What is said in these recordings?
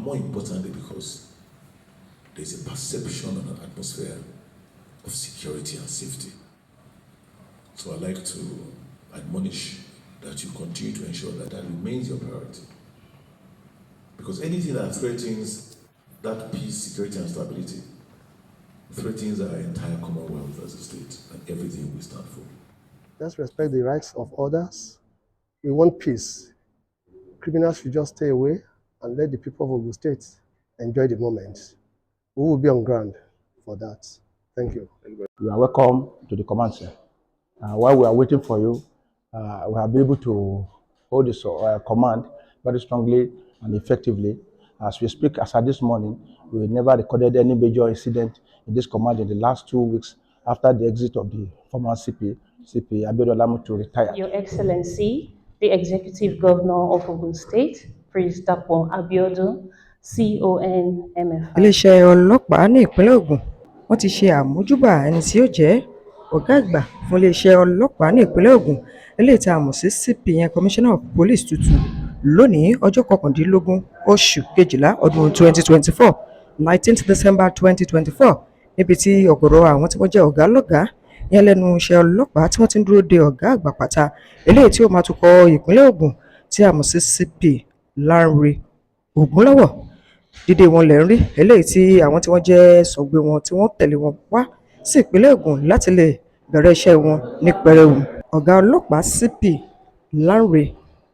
more importantly because there's a perception and an atmosphere of security and safety. So I'd like to admonish that you continue to ensure that that remains your priority. Because anything that threatens that peace, security, and stability threatens our entire Commonwealth as a state and everything we stand for. Let's respect the rights of others. We want peace. Criminals should just stay away and let the people of Ogun State enjoy the moment. We will be on ground for that. Thank you. You are welcome to the command, sir. While we are waiting for you, we have been able to hold this command very strongly and effectively. As we speak, as at this morning, we never recorded any major incident in this command in the last 2 weeks after the exit of the former CP Abiodun to retire. Your Excellency, the Executive Governor of Ogun State, Prince Dapo Abiodun, CON MFR. Iléeṣẹ́ ọlọ́pàá ní ìpínlẹ̀ Ògùn wọ́n ti ṣe àmójúbà ẹni tí ó jẹ́ ọ̀gá àgbà fún iléeṣẹ́ ọlọ́pàá ní ìpínlẹ̀ Ògùn eléyìí tí a mọ̀ sí CP yẹn Commissioner of Police tuntun lónìí ọjọ́ 19 oṣù kejìlá ọdún 2024 19th December 2024 níbi tí ọ̀gọ̀rọ̀ àwọn tí wọ́n jẹ́ ọ̀gá lọ́gàá yẹn lẹ́nu iṣẹ́ ọlọ́pàá tí wọ́n ti ń dúró de ọ̀gá àgbà pátá eléyìí tí ó máa tukọ̀ ìpínlẹ̀ Ògùn tí a mọ̀ sí CP Lanre Ogunlowo dídé wọn lẹ́ ń rí eléyìí tí àwọn tí wọ́n jẹ́ sọ̀gbé wọn tí wọ́n tẹ̀lé wọn wá sí ìpínlẹ̀ Ògùn láti lè bẹ̀rẹ̀ iṣẹ́ wọn ní pẹrẹwu. Ọ̀gá ọlọ́pàá CP Lanre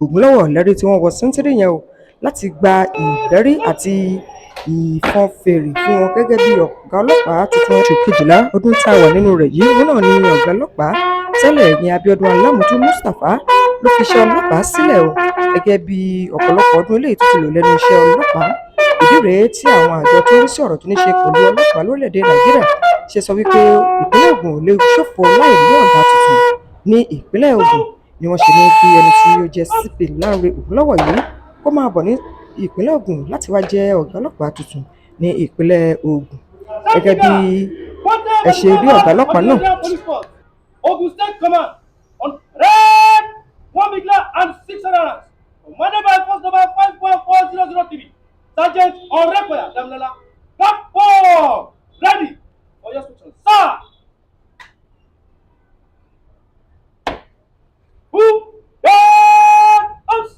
Ogunlowo lẹ́rí tí wọ́n wọ sẹ́ńtírì yẹn o láti gba ìbẹ́rí àti ìfọn fèrè fún wọn gẹ́gẹ́ bí ọ̀gá ọlọ́pàá tuntun oṣù kejìlá ọdún tá a wà nínú rẹ̀ yìí. Òun náà ni ọ̀gá ọlọ́pàá tẹ́lẹ̀ ní Abiodun Alamutu Mustapha ló fi iṣẹ́ ọlọ́pàá sílẹ̀ o gẹ́gẹ́ bí ọ̀pọ̀lọpọ̀ ọdún eléyìí tó ti lò lẹ́nu iṣẹ́ ọlọ́pàá. Ìdí rèé tí àwọn àjọ tó ń rí sí ọ̀rọ̀ tó ní ṣe pẹ̀lú ọlọ́pàá lórílẹ̀‐èdè Nàìjíríà ṣe sọ wípé ìpínlẹ̀ Ògùn ò lè ṣòfò láì ní ọ̀gá tuntun ní ìpínlẹ̀ Ògùn ni wọ́n ṣe ní kí ẹni tí ó jẹ́ CP Lanre Ogunlowo yìí kó máa bọ̀ ní ìpínlẹ̀ Ògùn láti wá jẹ́ ọ̀gá ọlọ́pàá tuntun ní ìpínlẹ̀ Ògùn gẹ́gẹ́ bí ẹ ṣe rí ọ̀gá ọlọ́pàá náà. Ogun State Command on red 1 million and 600 commanded by force number 5.4003 Sergeant Orekoya Damlala. Platform ready for your instruction, sir. Who us?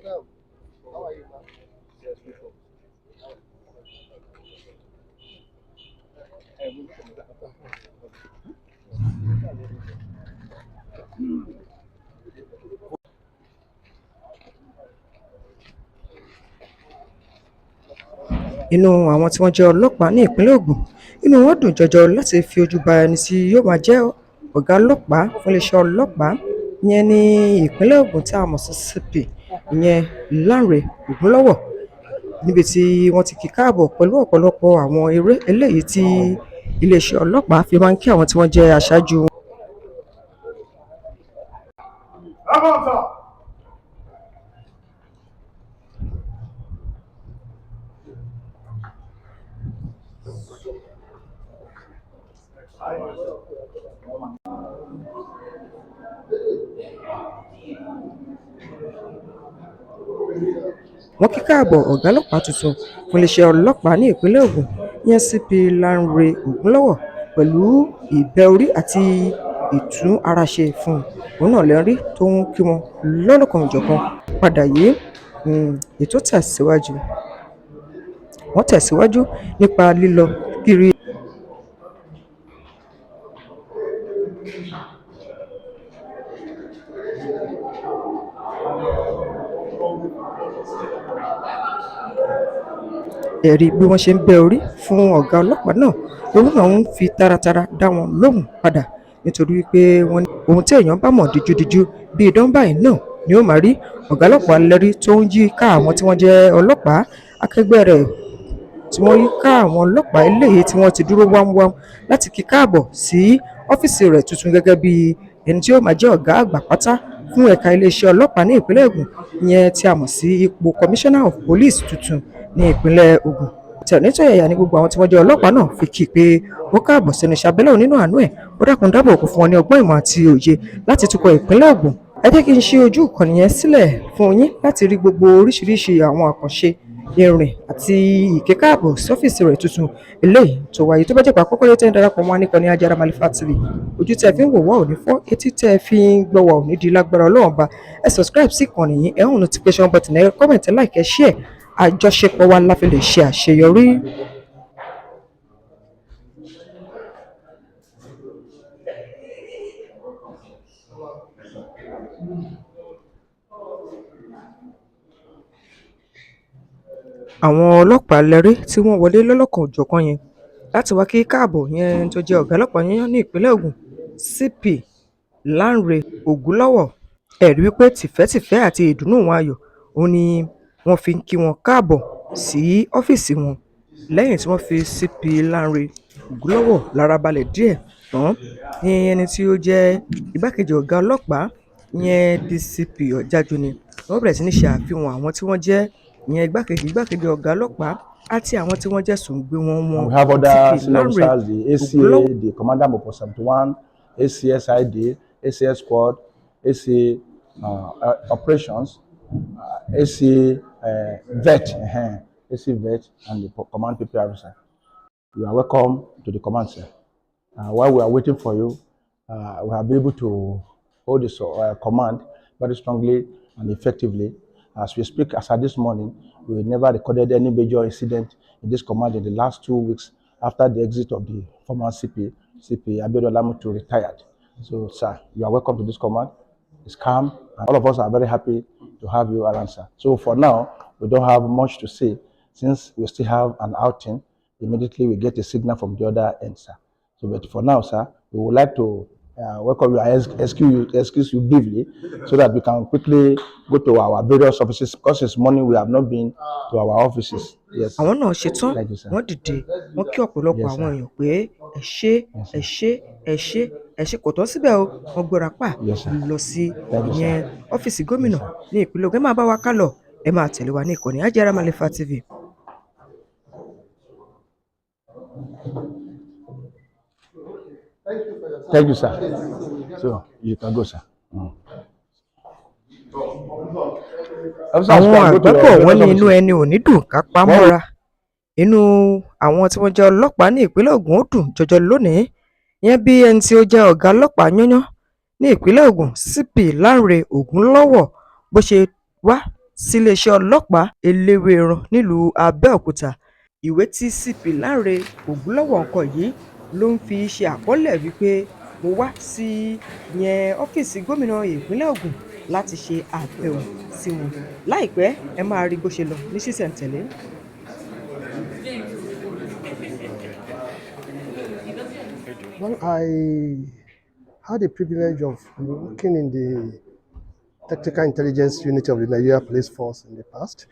Madam, how are you, ma'am? Yes, before. Inú àwọn tí wọ́n jẹ́ ọlọ́pàá ní ìpínlẹ̀ Ògùn inú wọn dùn jọjọ láti fi ojú ba ẹni tí yóò máa jẹ́ ọ̀gá ọlọ́pàá fún iléeṣẹ́ ọlọ́pàá ìyẹn ní ìpínlẹ̀ Ògùn tí a mọ̀ sí CP ìyẹn Lanre Ogunlowo níbi tí wọ́n ti kí káàbọ̀ pẹ̀lú ọ̀pọ̀lọpọ̀ àwọn eré eléyìí tí iléeṣẹ́ ọlọ́pàá fi máa ń kí àwọn tí wọ́n jẹ́ aṣáájú wọn. Wọ́n kí káàbọ̀ ọ̀gá ọlọ́pàá tuntun fún iléeṣẹ́ ọlọ́pàá ní ìpínlẹ̀ Ògùn ìyẹn CP Lanre Ogunlowo pẹ̀lú ìbẹ́ orí àti ìtún ara ṣe fún òun náà lẹ́rí tó ń kí wọn lọ́lọ́kan-ò-jọ̀kan padà yìí. Ètò tẹ̀síwájú wọ́n tẹ̀síwájú nípa lílọ kiri ẹ̀rí bí wọ́n ṣe ń bẹ́ orí fún ọ̀gá ọlọ́pàá náà lòun náà ń fi taratara dá wọn lóhùn padà nítorí wípé wọ́n ní ohun tí èèyàn bá mọ̀ díjúdíjú bí idán báyìí náà ni ó máa rí. Ọ̀gá ọlọ́pàá lẹ́rí tó ń yí ká àwọn tí wọ́n jẹ́ ọlọ́pàá akẹgbẹ́ rẹ̀ tí wọ́n yí ká àwọn ọlọ́pàá eléyìí tí wọ́n ti dúró wámúwámú láti kí káàbọ̀ sí ọ́fíìsì rẹ̀ tuntun gẹ́gẹ́ bí ẹni tí ó máa jẹ́ ọ̀gá àgbà pátá fún ẹ̀ka iléeṣẹ́ ọlọ́pàá ní ìpínlẹ̀ Ògùn ìyẹn tí a mọ̀ sí ipò Commissioner of Police tuntun ní ìpínlẹ̀ Ògùn. Tẹ̀nítọ̀yàyà ní gbogbo àwọn tí wọ́n jẹ́ ọlọ́pàá náà fi kí i pé ó káàbọ̀ sẹ́nu iṣẹ́ abẹ́lẹ̀ nínú àánú ẹ̀ ó dákun dábọ̀ kó fún wọn ní ọgbọ́n ìmọ̀ àti òye láti tukọ̀ ìpínlẹ̀ Ògùn. Ẹ jẹ́ kí n ṣe ojú ìkànnì yẹn sílẹ̀ fún yín láti rí gbogbo oríṣiríṣi àwọn àkànṣe ìrìn àti ìkékáàbọ̀ sí ọ́fíìsì rẹ̀ tuntun eléyìí tó wáyé. Tó bá jẹ́ pé àkọ́kọ́ yóò tẹ́ ń darapọ̀ mọ́ nípa ní Ajara Malifa TV ojú tẹ́ fi ń wò wá ò ní fọ́ etí tẹ́ fi ń gbọ́ wá ò ní di lágbára Ọlọ́run ba. Ẹ subscribe sí ìkànnì yìí ẹ hàn notification button ẹ comment ẹ like ẹ share àjọṣepọ̀ wa la fi lè ṣe àṣeyọrí. Àwọn ọlọ́pàá lẹ́rí tí wọ́n wọlé lọ́lọ́kan-ò-jọ̀kan yẹn láti wá kí káàbọ̀ yẹn tó jẹ́ ọ̀gá ọlọ́pàá yẹn ní ìpínlẹ̀ Ògùn CP Lanre Ogunlowo ẹ̀rí wípé tìfẹ́tìfẹ́ àti ìdùnnú wọn ayọ̀ òun ni wọ́n fi ń kí wọn káàbọ̀ sí ọ́fíìsì wọn lẹ́yìn tí wọ́n fi CP Lanre Ogunlowo lára balẹ̀ díẹ̀ tán ní ẹni tí ó jẹ́ igbákejì ọ̀gá ọlọ́pàá yẹn DCP Ọ̀jájú ni wọ́n bẹ̀rẹ̀ sí ní ṣe àfihàn àwọn tí wọ́n jẹ́ ìyẹn igbákejì ọ̀gá ọlọ́pàá àti àwọn tí wọ́n jẹ́ sùngbé wọn. We have other senior officers, the ACA, the Commander Mopo 71, ACSID, ACS Squad, ACA Operations, ACA Vet, ACA Vet, and the Command PPR officer. You are welcome to the command, sir. While we are waiting for you, we have been able to hold this command very strongly and effectively. As we speak, as at this morning, we never recorded any major incident in this command in the last 2 weeks after the exit of the former CP Abiodun retired. So, sir, you are welcome to this command. It's calm, and all of us are very happy to have you around, sir. So, for now, we don't have much to say since we still have an outing. Immediately, we get a signal from the other end, sir. So, but for now, sir, we would like to welcome you and excuse you briefly so that we can quickly go to our various offices because this morning we have not been to our offices. Yes. Àwọn náà ṣetán wọ́n dìde wọ́n kí ọ̀pọ̀lọpọ̀ àwọn èèyàn pé ẹ ṣé kò tán síbẹ̀ o wọ́n gbéra pa lọ sí ìyẹn ọ́fíìsì gómìnà ní ìpínlẹ̀ Ògùn. Ẹ máa bá wa ká lọ ẹ máa tẹ̀lé wa ní ìkànnì Ajara Malifa TV. Thank you, sir. So you can go, sir. Àwọn àgbẹ̀bọ̀ wọn ní inú ẹni ò ní dùn ká pa mọ́ra. Inú àwọn tí wọ́n jẹ́ ọlọ́pàá ní ìpínlẹ̀ Ògùn ó dùn jọjọ lónìí. Yẹn bí ẹni tí ó jẹ́ ọ̀gá ọlọ́pàá yányán ní ìpínlẹ̀ Ògùn CP Lanre Ogunlowo bó ṣe wá síléeṣẹ́ ọlọ́pàá eléwéran nílùú Abẹ́òkúta. Ìwé tí CP Lanre Ogunlowo kọ yìí ló ń fi ṣe àkọọ́lẹ̀ wípé mo wá sí ọ́fíìsì gómìnà ìpínlẹ̀ Ògùn láti ṣe àbẹ̀wò sí wọn. Láìpẹ́ ẹ máa rí bó ṣe lọ ní ṣísẹ̀ntẹ̀lé. Well, I had the privilege of working in the Technical Intelligence Unit of the Nigeria Police Force in the past,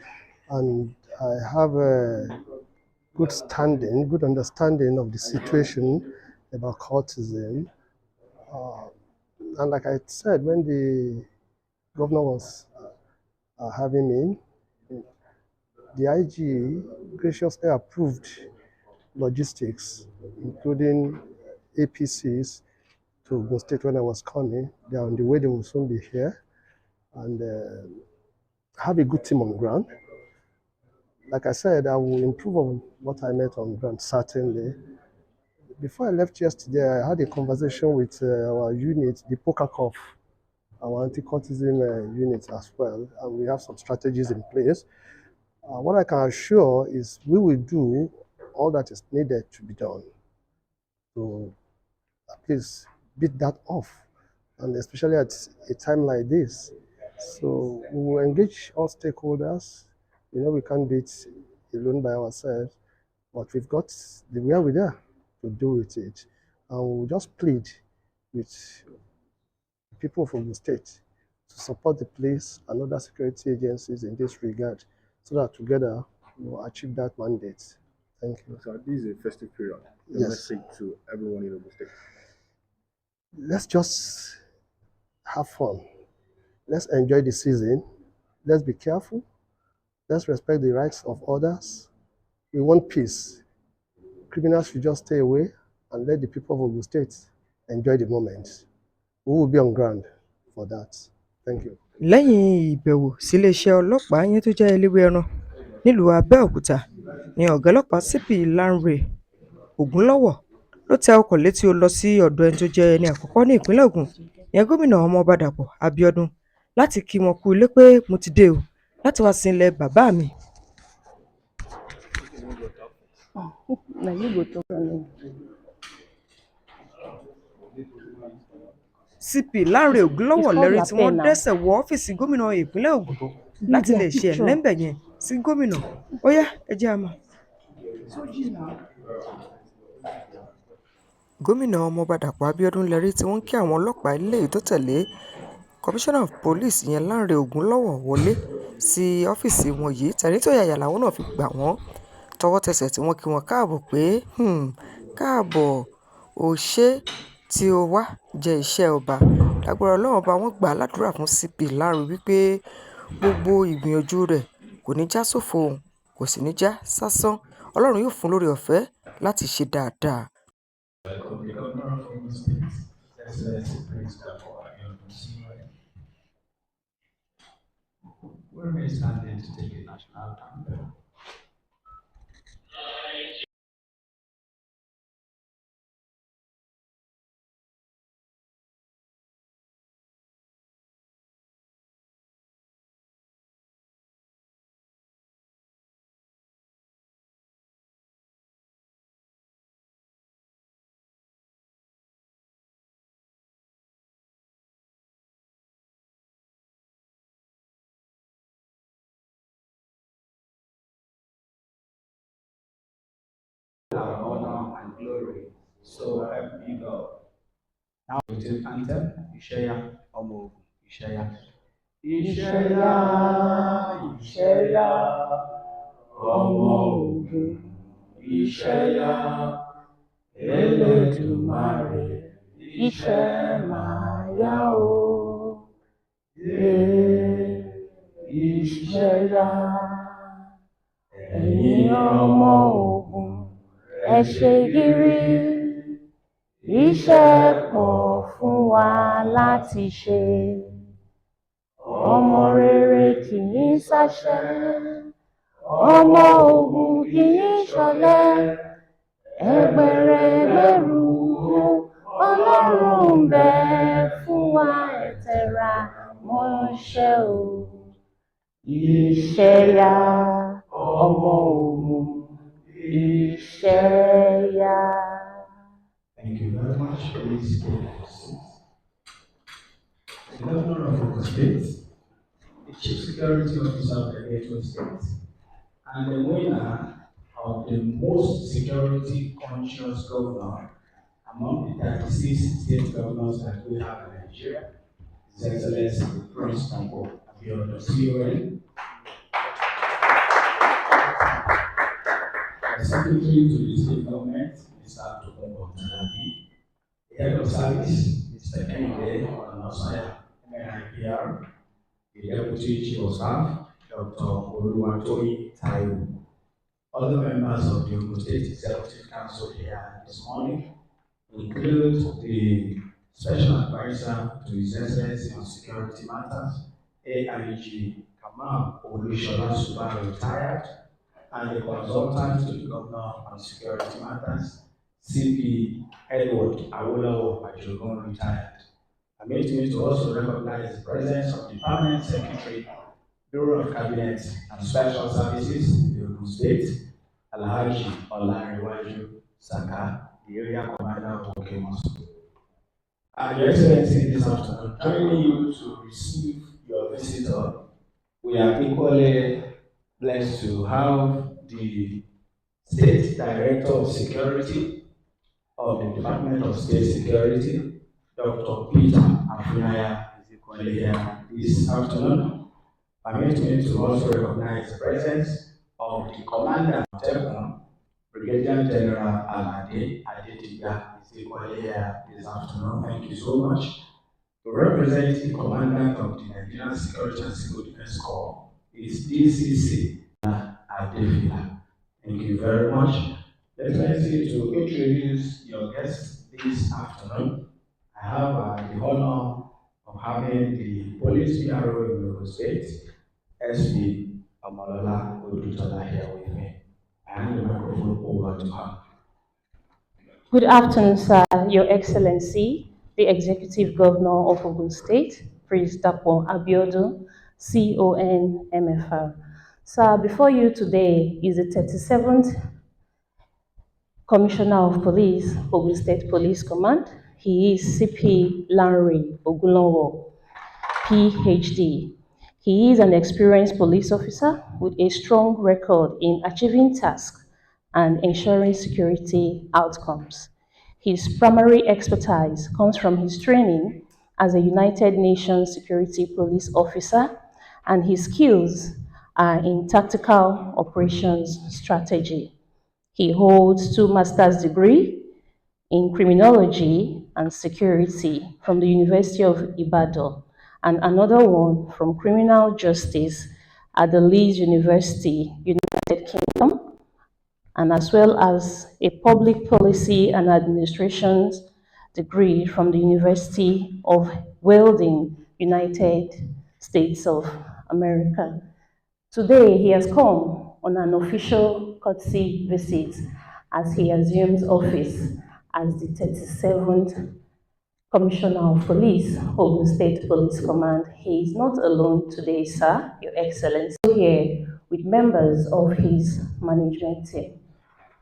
and I have a good understanding of the situation about cultism. And like I said, when the governor was having me, the IG graciously approved logistics, including APCs, to Ogun State when I was coming. They are on the way, they will soon be here, and have a good team on ground. Like I said, I will improve on what I met on ground, certainly. Before I left yesterday, I had a conversation with our unit, the POCACOF, our anti-cultism unit as well, and we have some strategies in place. What I can assure is we will do all that is needed to be done to please beat that off, and especially at a time like this. So we will engage all stakeholders. We can't do it alone by ourselves, but we've got the wherewithal to do with it. And we'll just plead with people from the state to support the police and other security agencies in this regard, so that together we'll achieve that mandate. Thank you. So this is a festive period. A Yes. message to everyone in Ogun State. Let's just have fun. Let's enjoy the season. Let's be careful. Let's respect the rights of others. We want peace. Criminals should just stay away and let the people of Ogun State enjoy the moment. We will be on ground for that. Thank you. Lẹ́yìn ìbẹ̀wò síléeṣẹ́ ọlọ́pàá yẹn tó jẹ́ eléwéran nílùú Abẹ́òkúta ni ọ̀gá ọlọ́pàá CP Lanre Ogunlowo ló tẹ ọkọ̀ létí ó lọ sí ọ̀dọ̀ ẹni tó jẹ́ ẹni àkọ́kọ́ ní ìpínlẹ̀ Ògùn ìyẹn gómìnà ọmọọba Dàpọ̀ Abíọ́dún láti kí wọn kú ilé pé mo ti dé o láti wá sin ilẹ̀ bàbá mi. CP Lanre Ogunlowo lẹ́rìí tí wọ́n dẹ́sẹ̀ wọ ọ́fíìsì gómìnà ìpínlẹ̀ Ògùn láti lè ṣe ẹ̀lẹ́ńbẹ̀ yẹn sí gómìnà. Ó yá ẹ jẹ́ a mọ̀. Gómìnà ọmọọba Dàpọ̀ Abíọ́dún lẹ́rìí tí wọ́n kí àwọn ọlọ́pàá eléyìí tó tẹ̀lé Commissioner of Police ìyẹn Lanre Ogunlowo wọlé sí ọ́fíìsì wọn yìí tẹ̀ríntọ̀yàyà làwọn náà fi gbà wọ́n tọwọ́ tẹsẹ̀ tí wọ́n kí wọn káàbọ̀ pé káàbọ̀ ò ṣe tí ó wá jẹ́ iṣẹ́ ọba. Lágbára Ọlọ́run ọba wọn gbà á ládùúrà fún CP Lanre wípé gbogbo ìgbìyànjú rẹ̀ kò ní já sófo kò sì ní já sásán. Ọlọ́run yóò fún lórí ọ̀fẹ́ láti ṣe dáadáa. The governor of Ogun State, Excellency Prince Dapò Abiodun CON, will remain standing to take a national anthem. Honor and glory. So help me God. Now we take anthem. Ìṣẹ̀yà ọmọ Ògùn. Ìṣẹ̀yà. Ìṣẹ̀yà, ìṣẹ̀yà ọmọ Ògùn. Ìṣẹ̀yà Elédùmarè. Ìṣẹ̀ máa yá o. Ìṣẹ̀yà ẹ̀yin ọmọ Ògùn. Ẹ ṣe gírí, iṣẹ́ pọ̀ fún wa láti ṣe. Ọmọ rere kì í ṣáṣẹ́, ọmọ Ògùn kì í ṣọ̀lẹ. Ẹgbẹ̀rẹ̀gbẹ̀rún Ọlọ́run ń bẹ fún wa ẹ tẹra mọ́ṣẹ́ o. Ìṣẹ̀yà ọmọ Ògùn. Ìṣẹ̀yà. Thank you very much. Please take your seats. The Governor of Ogun State, the Chief Security Officer of the Edo State, and the winner of the most security conscious governor among the 36 state governors that we have in Nigeria, His Excellency Prince Tanko Abiodun CON, the Secretary to the State Government, Mr. Tokumbo Talabi, the Head of Service, Mr. Kennedy Onosaya, MNIPR, the Deputy Chief of Staff, Dr. Oluwatoyi Taiwo, other members of the Ogun State Executive Council here this morning, include the Special Advisor to His Excellency on Security Matters, AIG Kamal Olusola Suba retired, and the Consultant to the Governor on Security Matters, CP Edward Awolowo Ajogun retired. Permit me to also recognize the presence of the Permanent Secretary, Bureau of Cabinet and Special Services in the Ogun State, Alhaji Lanre Saka, the area commander of Ogun. Your Excellency, this afternoon, joining you to receive your visitor, we are equally blessed to have the State Director of Security of the Department of State Security, Dr. Peter Afunaya, is equally here this afternoon. Permit me to also recognize the presence of the Commander of Ogun, Brigadier General Alade Adetiga, is equally here this afternoon. Thank you so much. To represent the Commandant of the Nigerian Security and Civil Defense Corps is DCC Adefila. Thank you very much. Let me to introduce your guests this afternoon. I have the honor of having the Police PRO in Ogun State, SP Amalola Odutola, here with me. I hand the microphone over to her. Good afternoon, sir, Your Excellency, the Executive Governor of Ogun State, Prince Dapo Abiodun, CON MFR. Sir, before you today is the 37th Commissioner of Police, Ogun State Police Command. He is CP Lanre Ogunlowo, PhD. He is an experienced police officer with a strong record in achieving tasks and ensuring security outcomes. His primary expertise comes from his training as a United Nations security police officer, and his skills are in tactical operations strategy. He holds 2 master's degrees in criminology and security from the University of Ibadan, and another one from criminal justice at the Leeds University, United Kingdom, and as well as a public policy and administration degree from the University of Welding, United States of America. Today, he has come on an official courtesy visit as he assumes office as the 37th Commissioner of Police, Ogun State Police Command. He is not alone today, sir, Your Excellency, here with members of his management team.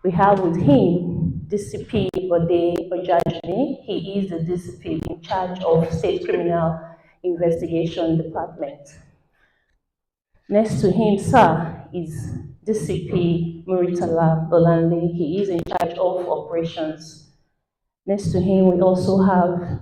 We have with him DCP Bode Ojajuni. He is the DCP in charge of State Criminal Investigation Department. Next to him, sir, is DCP Muritala Bolanle. He is in charge of operations. Next to him, we also have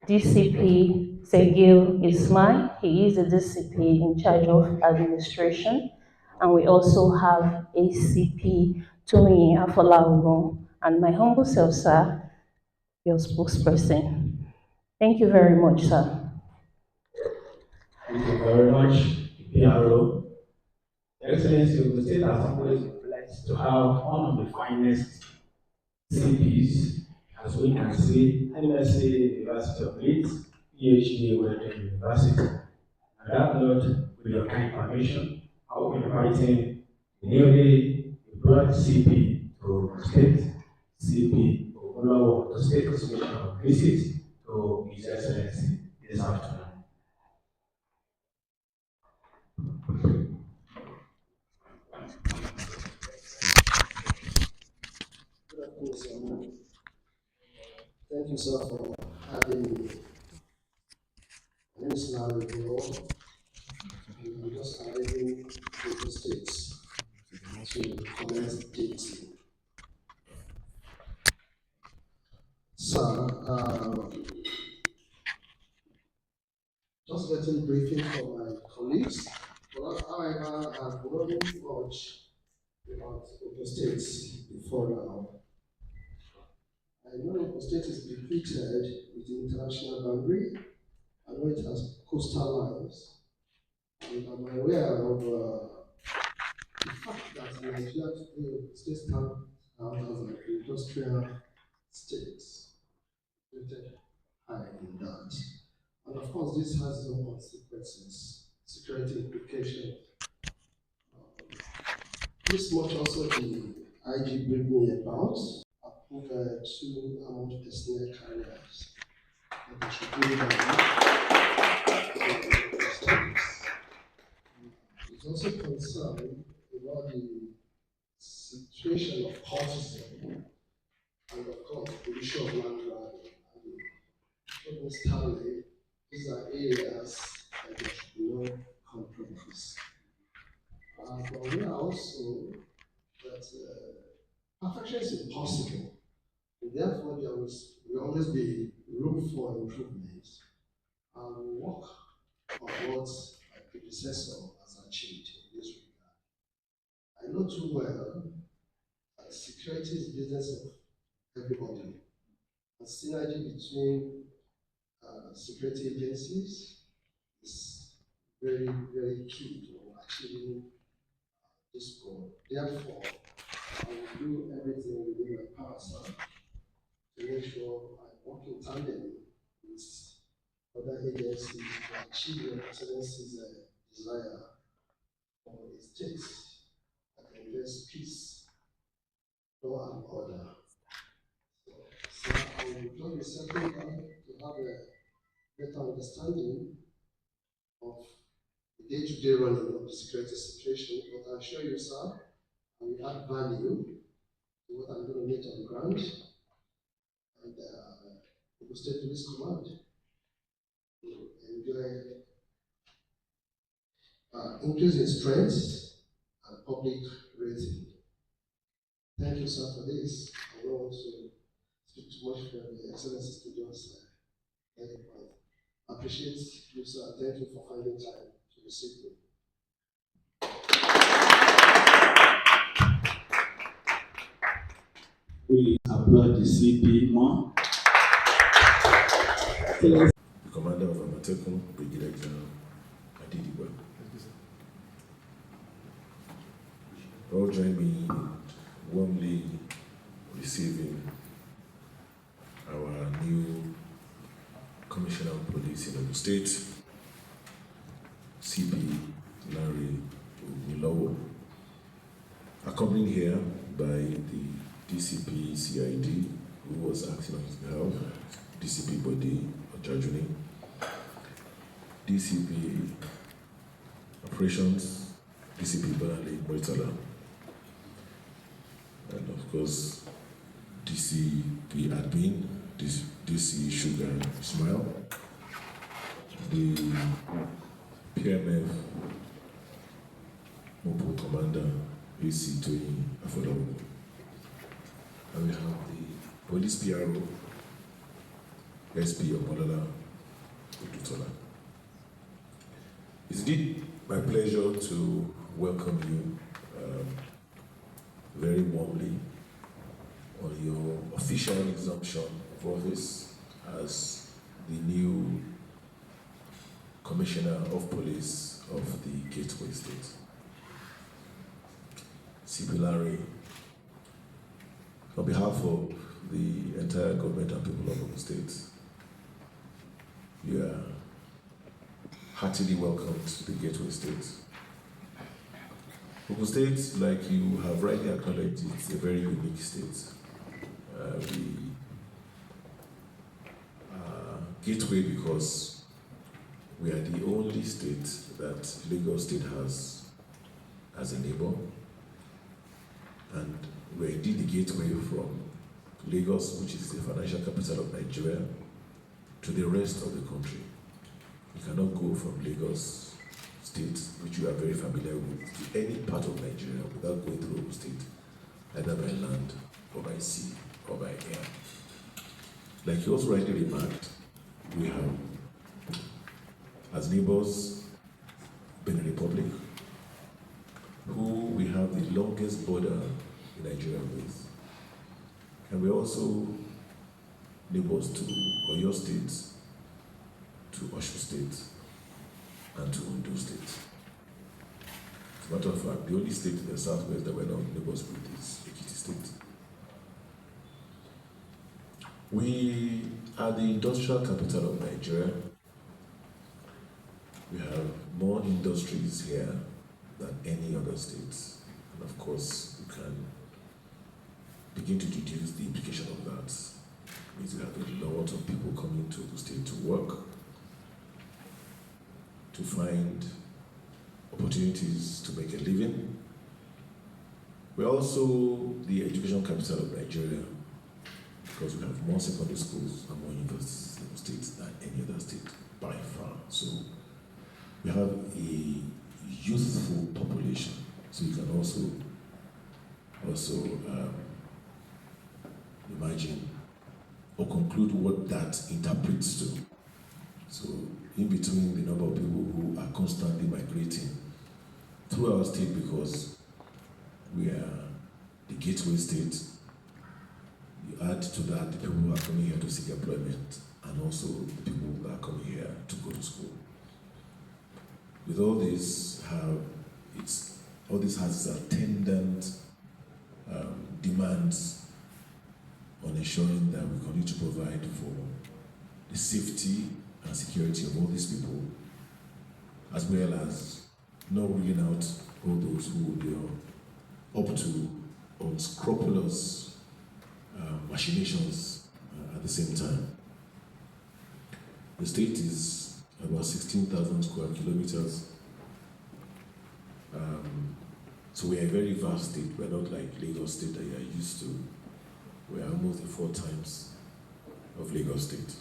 DCP Segil Ismail. He is the DCP in charge of administration. And we also have ACP Toyin Afolaogun, and my humble self, sir, your spokesperson. Thank you very much, sir. Thank you very much, PRO. Excellency of the state has always been blessed to have one of the finest CPs, as we can see, MSc University of Leeds, PhD Weldon University. And that note, with your kind permission, I will be inviting the newly employed CP to state, CP Ogunlowo, to state his mission of visit to His Excellency this afternoon. Good afternoon, sir. Thank you, sir, for having me. My name is Lanre, and I'm just arriving to the States to commence dating. Sir, just getting briefing from my colleagues, but however, I've learned much about Ogun State before now. I know Ogun State is depicted with the international boundary. I know it has coastal lines, and I'm aware of the fact that Nigeria today still stands out as an industrial state, rated high in that. And of course, this has its own consequences, security implications. This much also the IG briefed me about. Approved two armored personnel carriers that should bring down the states. It's also concerned about the situation of cultism and of course the issue of land grabbing. And Stanley, these are areas that there should be no compromise. But we are also that perfection is impossible. And therefore, there will always be room for improvement and work on what my predecessor has achieved in this regard. I know too well that security is business of everybody. And synergy between security agencies is very, very key to achieving this goal. Therefore, I will do everything within my power, sir, to make sure I work in tandem with other agencies to achieve Your Excellency's desire for a state that enjoys peace, law, and order. So I will just be settling down to have a better understanding of the day-to-day running of the security situation, but I assure you, sir, I will add value to what I'm going to meet on the ground, and the State Police Command to enjoy increase in strength and public rating. Thank you, sir, for this. I don't want to speak too much for the Excellency to just get the point. I appreciate you, sir. Thank you for finding time to receive me. We applaud the CP more. The commander of Amatekun, Brigadier General Adidigba. All join me in warmly receiving our new Commissioner of Police in Ogun State, CP Lanre Ogunlowo, accompanied here by the DCP CID, who was acting on his behalf, DCP Body Ojajuni, DCP Operations, DCP Banale Moitala, and of course, DCP Admin, DC Sugar Smile, the PMF Mobile Commander, AC Toyin Afolawo, and we have the Police PRO, SP Omolola Odutola. It's indeed my pleasure to welcome you very warmly on your official resumption of office as the new Commissioner of Police of the Gateway State. CP Lanre, on behalf of the entire government and people of Ogun State, you are heartily welcomed to the Gateway State. Ogun State, like you have rightly acknowledged, it's a very unique state. We are gateway because We are the only state that Lagos State has as a neighbor, and we're indeed the gateway from Lagos, which is the financial capital of Nigeria, to the rest of the country. You cannot go from Lagos State, which you are very familiar with, to any part of Nigeria without going through Ogun State, either by land or by sea or by air. Like you also rightly remarked, we have, as neighbors, Benin Republic, who we have the longest border in Nigeria with. And we're also neighbors to Oyo State, to Osun State, and to Ondo State. As a matter of fact, the only state in the southwest that we're not neighbors with is Ekiti State. We are the industrial capital of Nigeria. We have more industries here than any other states. And of course, you can begin to deduce the implication of that. It means we have a lot of people coming to the state to work, to find opportunities to make a living. We're also the education capital of Nigeria because we have more secondary schools and more universities in the states than any other state by far. So we have a youthful population. So you can also imagine or conclude what that interprets to. So in between the number of people who are constantly migrating through our state because we are the gateway state, you add to that the people who are coming here to seek employment and also the people who are coming here to go to school. With all this, all this has its attendant demands on ensuring that we continue to provide for the safety and security of all these people, as well as not ruling out all those who will be up to unscrupulous machinations at the same time. The state is about 16,000 square kilometers. So we are a very vast state. We're not like Lagos State that you are used to. We are almost the 4 times of Lagos State.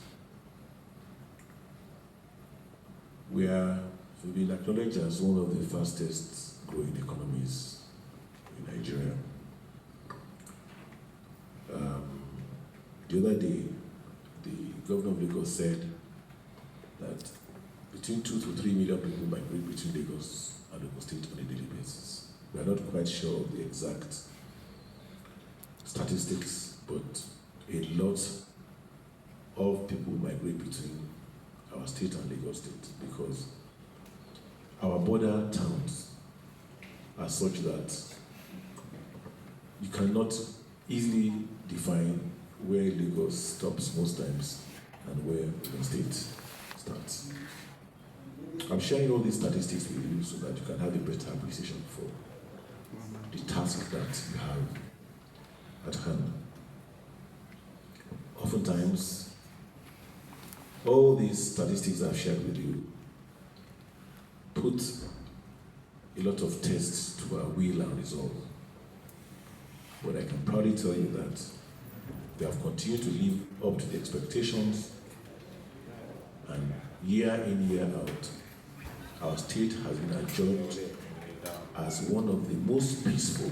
We are been acknowledged as one of the fastest growing economies in Nigeria. The other day, the governor of Lagos said that between 2 to 3 million people migrate between Lagos and Ogun State on a daily basis. We are not quite sure of the exact statistics, but a lot of people migrate between our state and Lagos State because our border towns are such that you cannot easily define where Lagos stops most times and where Ogun State starts. I'm sharing all these statistics with you so that you can have a better appreciation for the task that you have at hand. Oftentimes, all these statistics I've shared with you put a lot of tests to our will and resolve. But I can proudly tell you that we have continued to live up to the expectations, and year in, year out, our state has been adjudged as one of the most peaceful,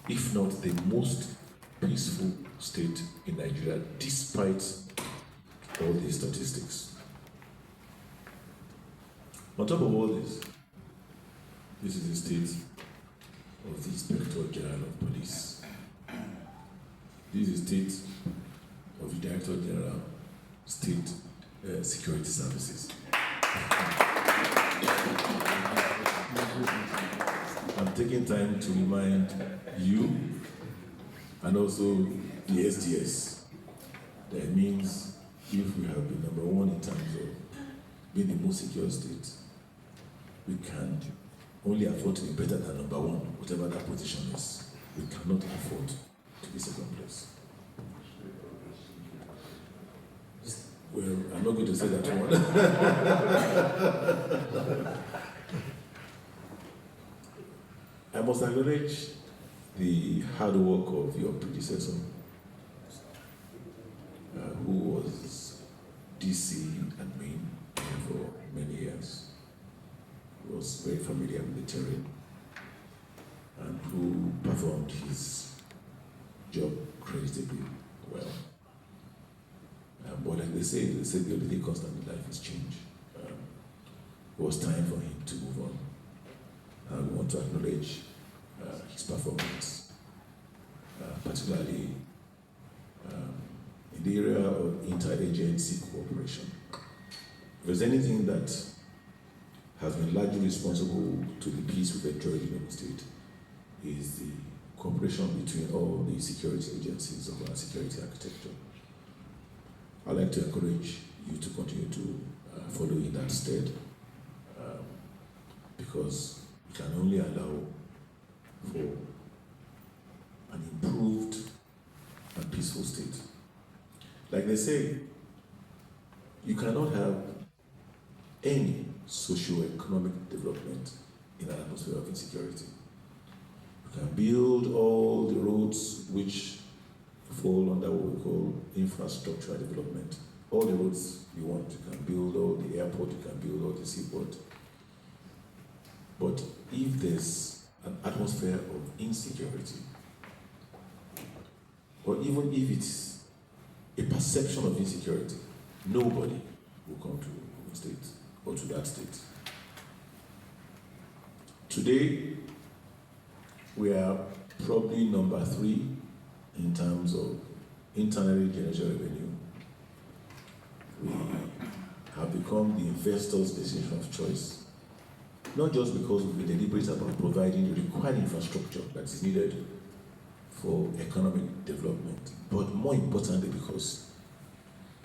if not the most peaceful state in Nigeria, despite all these statistics. On top of all this is the state of the Inspector General of Police. This is the state of the Director General, State Security Services. I'm taking time to remind you and also the SDS that it means if we have been number 1 in terms of being the most secure state, we can only afford to be better than number 1, whatever that position is. We cannot afford to be second place. Well, I'm not going to say that one. I must acknowledge the hard work of your predecessor, who was DC admin for many years, who was very familiar with the terrain, and who performed his job creditably well. But like they say the only thing constant in life is change. It was time for him to move on. And we want to acknowledge his performance, particularly in the area of interagency cooperation. If there's anything that has been largely responsible to the peace we've enjoyed in Ogun State, is the cooperation between all the security agencies of our security architecture. I'd like to encourage you to continue to follow in that stead, because we can only allow for an improved and peaceful state. Like they say, you cannot have any socio-economic development in an atmosphere of insecurity. You can build all the roads which fall under what we call infrastructure development. All the roads you want, you can build all the airport, you can build all the seaport. But if there's an atmosphere of insecurity, or even if it's a perception of insecurity, nobody will come to Ogun State or to that state. Today, we are probably number 3 in terms of internally generated revenue. We have become the investor's destination of choice, not just because we've been deliberate about providing the required infrastructure that is needed for economic development, but more importantly because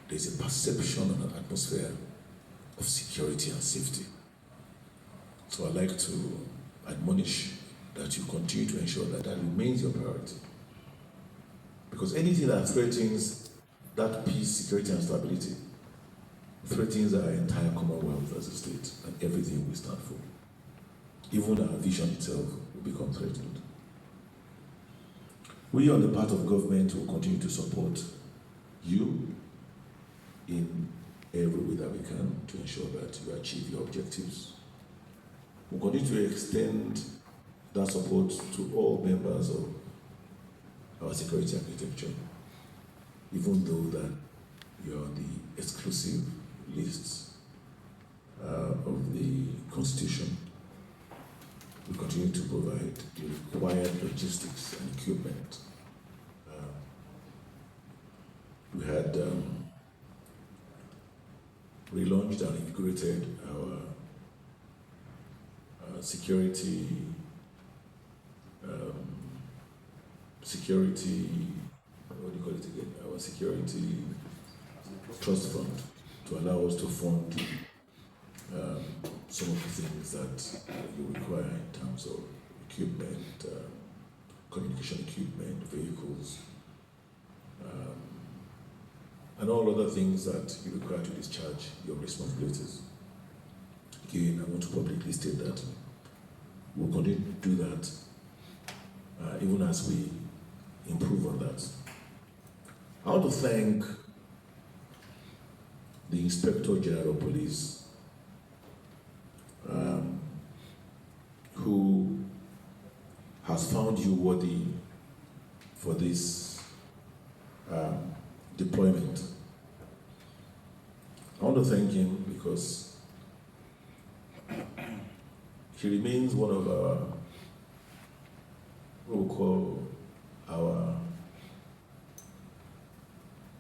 there's a perception and an atmosphere of security and safety. So I'd like to admonish that you continue to ensure that that remains your priority. Because anything that threatens that peace, security, and stability threatens our entire Commonwealth as a state and everything we stand for. Even our vision itself will become threatened. We on the part of government will continue to support you in every way that we can to ensure that you achieve your objectives. We'll continue to extend that support to all members of our security architecture, even though that you're on the exclusive lists of the Constitution. We continue to provide the required logistics and equipment. We had relaunched and integrated our security, what do you call it again? Our security trust fund to allow us to fund some of the things that you require in terms of equipment, communication equipment, vehicles, and all other things that you require to discharge your responsibilities. Again, I want to publicly state that we'll continue to do that even as we improve on that. I want to thank the Inspector General of Police, who has found you worthy for this deployment. I want to thank him because he remains one of our, what we call our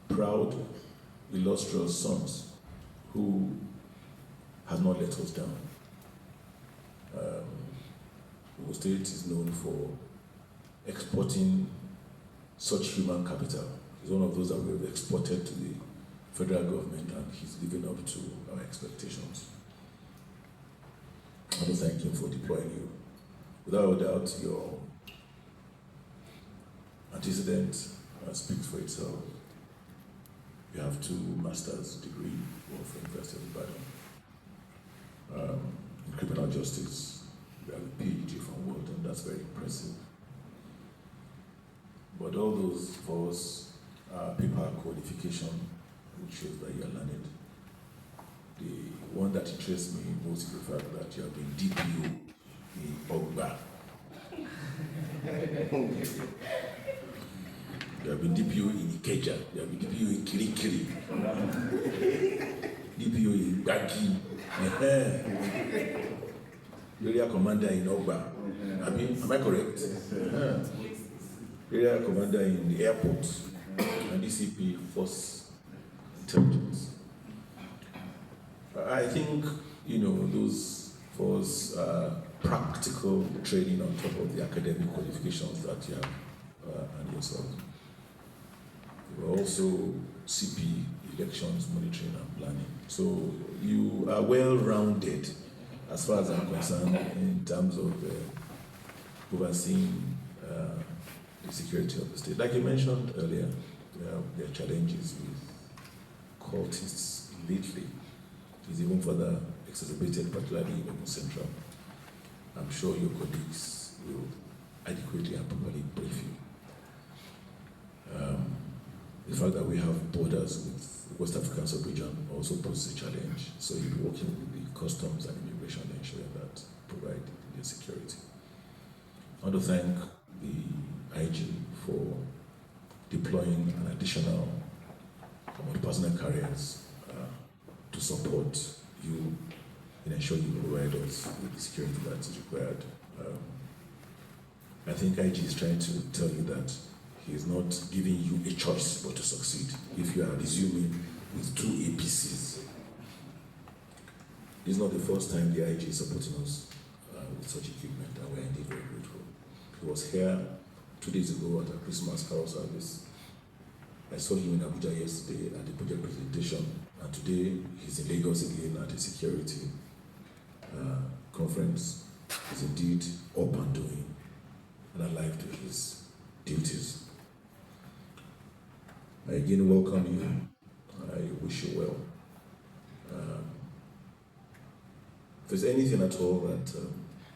proud, illustrious sons who has not let us down. Ogun State is known for exporting such human capital. He's one of those that we have exported to the federal government, and he's living up to our expectations. I want to thank him for deploying you. Without a doubt, your antecedent speaks for itself. You have 2 master's degree from University of Ibadan. In criminal justice, you have a PhD from Wharton. That's very impressive. But all those for us paper qualification, which shows that you are learned. The one that interests me most is the fact that you have been DPO in Ogun. You have been DPO in Ikeja, you have been DPO in Kirikiri, DPO in Baki, area commander in Ogba. Am I correct? Area commander in the airport, and DCP Force Intelligence. I think, those force practical training on top of the academic qualifications that you have and yourself. You are also CP, elections monitoring and planning. So you are well-rounded as far as I'm concerned in terms of overseeing the security of the state. Like you mentioned earlier, there are challenges with cultists lately. It's even further exacerbated, particularly in Ogun Central. I'm sure your colleagues will adequately and properly brief you. The fact that we have borders with West African sub-region also poses a challenge. So you'll be working with the customs and immigration ensuring that provide the security. I want to thank the IG for deploying an additional personal carriers to support you in ensuring you provide us with the security that is required. I think IG is trying to tell you that he is not giving you a choice but to succeed. If you are resuming with 2 APCs, this is not the first time the IG is supporting us with such equipment, and we are indeed very grateful. He was here 2 days ago at a Christmas carol service. I saw him in Abuja yesterday at the project presentation, and today he's in Lagos again at a security conference. He's indeed up and doing and alive to his duties. I again welcome you. I wish you well. If there's anything at all that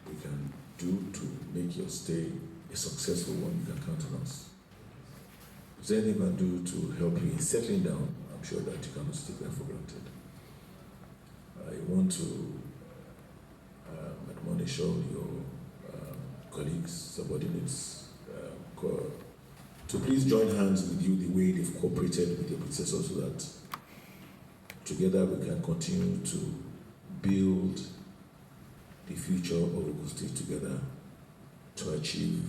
we can do to make your stay a successful one, you can count on us. If there's anything we can do to help you in settling down, I'm sure that you cannot take that for granted. I want to admonish all your colleagues, subordinates, to please join hands with you the way they've cooperated with your predecessors, so that together we can continue to build the future of Ogun State together to achieve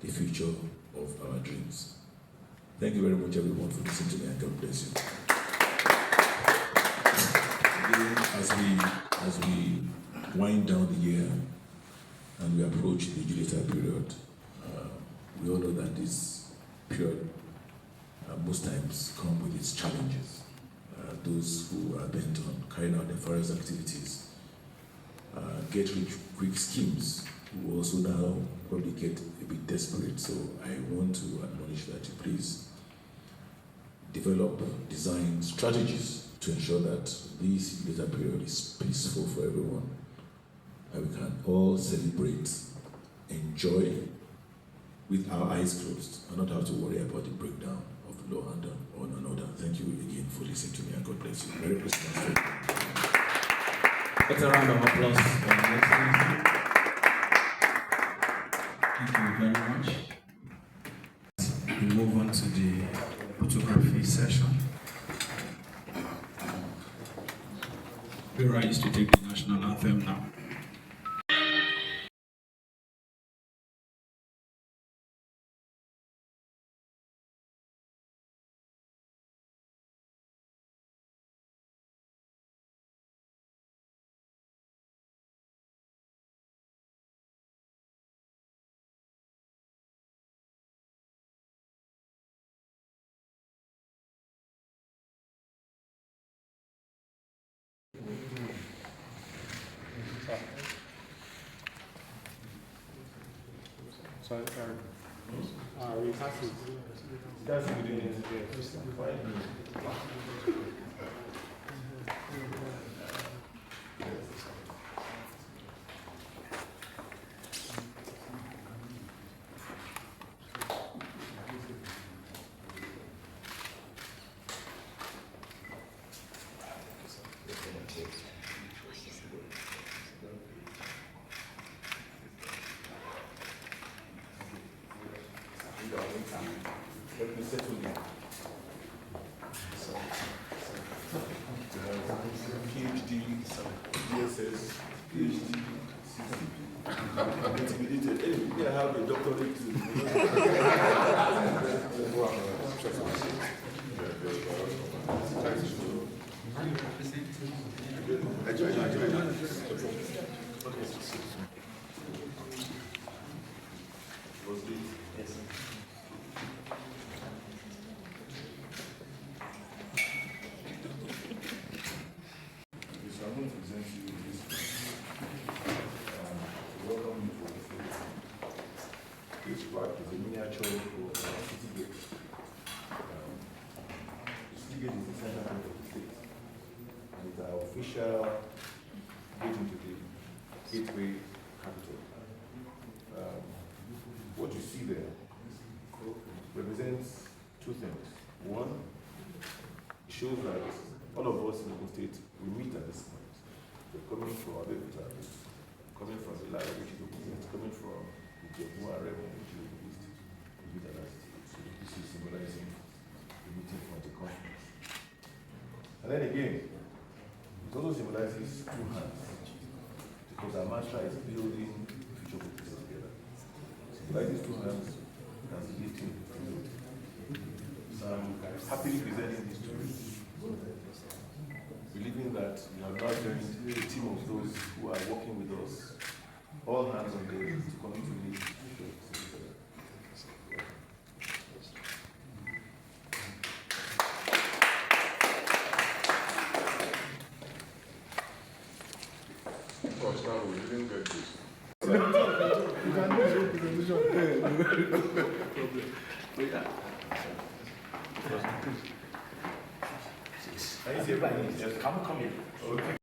the future of our dreams. Thank you very much, everyone, for listening to me, and God bless you. Again, as we wind down the year and we approach the July period, we all know that this period most times come with its challenges. Those who are bent on carrying out nefarious activities get rich quick schemes who also now probably get a bit desperate. So I want to admonish that you please develop, design strategies to ensure that this later period is peaceful for everyone, and we can all celebrate, enjoy with our eyes closed, and not have to worry about the breakdown of the law and order. Thank you again for listening to me, and God bless you. Merry Christmas. Let's a round of applause for the Excellency. Thank you very much. We move on to the photography session. We rise to take the national anthem now. Sorry. That's within 5 minutes. Let me settle you. PhD, DSS, PhD, intimidated. Hey, I have a doctorate too. Yes. So I'm going to present you this. Welcome you to the state. This plaque is a miniature of city gate. The city gate is the center point of the state. And it's our official gate into the gateway capital. What you see there represents two things. One, it shows that all of us in the state, we meet at this point. We're coming from Abeokuta, coming from the Lanre, which is Ogun State, coming from the Ceremonial, which is Ogun East, we meet at that state. So this is symbolizing the meeting point, the conference. And then again, it also symbolizes two hands, because our mantra is building the future of the state together. Like these two hands, that's the lifting. So I'm happily presenting this to you, believing that you have now joined a team of those who are working with us, all hands on deck, to continue to lead. We didn't get this. Come here. Okay.